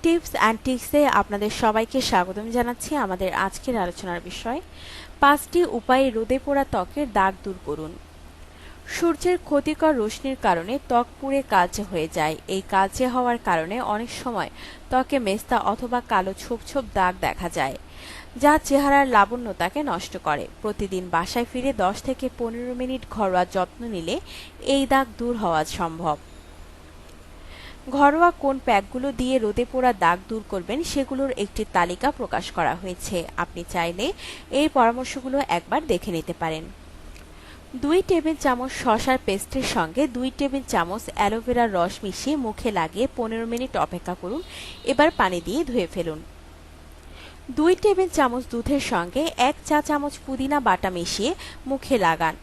Tips and ট্রিক্সে আপনাদের সবাইকে স্বাগতম জানাচ্ছি। আমাদের আজকের আলোচনার বিষয় 5টি উপায়ে রোদে পোড়া ত্বকের দাগ দূর করুন। সূর্যের ক্ষতিকর রশ্মির কারণে ত্বক পুড়ে কালচে হয়ে যায়। এই কালচে হওয়ার কারণে অনেক সময় ত্বকে মেস্তা অথবা কালো ছোপ ছোপ দাগ দেখা যায়, যা চেহারার লাবণ্যতাকে নষ্ট করে। প্রতিদিন বাসায় ফিরে 10 থেকে 15 মিনিট ঘরোয়া যত্ন নিলে এই দাগ দূর হওয়া সম্ভব। ঘরোয়া কোন প্যাকগুলো দিয়ে রোদে পোড়া দাগ দূর করবেন সেগুলোর একটি তালিকা প্রকাশ করা হয়েছে। আপনি চাইলে এই পরামর্শগুলো একবার দেখে নিতে পারেন। 2 টেবিল চামচ শসার পেস্টের সঙ্গে 2 টেবিল চামচ অ্যালোভেরার রস মিশিয়ে মুখে লাগিয়ে 15 মিনিট অপেক্ষা করুন। এবার পানি দিয়ে ধুয়ে ফেলুন। 2 টেবিল চামচ দুধের সঙ্গে 1 চা চামচ পুদিনা বাটা মিশিয়ে মুখে লাগান।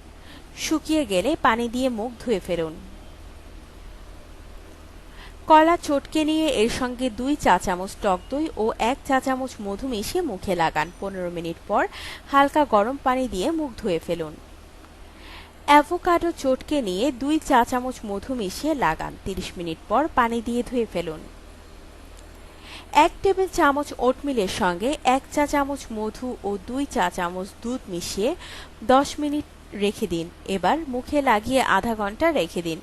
শুকিয়ে গেলে পানি দিয়ে মুখ ধুয়ে ফেলুন। কলা চটকে নিয়ে এর সঙ্গে 2 চা চামচ টক দই ও 1 চা চামচ মধু মিশিয়ে মুখে লাগান। 15 মিনিট পর হালকা গরম পানি দিয়ে মুখ ধুয়ে ফেলুন। অ্যাভোকাডো চটকে নিয়ে 2 চা চামচ মধু মিশিয়ে লাগান। 30 মিনিট পর পানি দিয়ে ধুয়ে ফেলুন। 1 টেবিল চামচ ওটমিলের সঙ্গে 1 চা চামচ মধু ও 2 চা চামচ দুধ মিশিয়ে 10 মিনিট রেখে দিন। এবার মুখে লাগিয়ে আধা ঘন্টা রেখে দিন।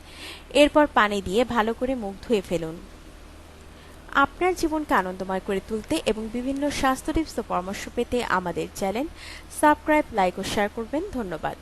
এরপর পানি দিয়ে ভালো করে মুখ ধুয়ে ফেলুন। আপনার জীবনকে আনন্দময় করে তুলতে এবং বিভিন্ন স্বাস্থ্য টিপস ও পরামর্শ পেতে আমাদের চ্যানেল সাবস্ক্রাইব, লাইক ও শেয়ার করবেন। ধন্যবাদ।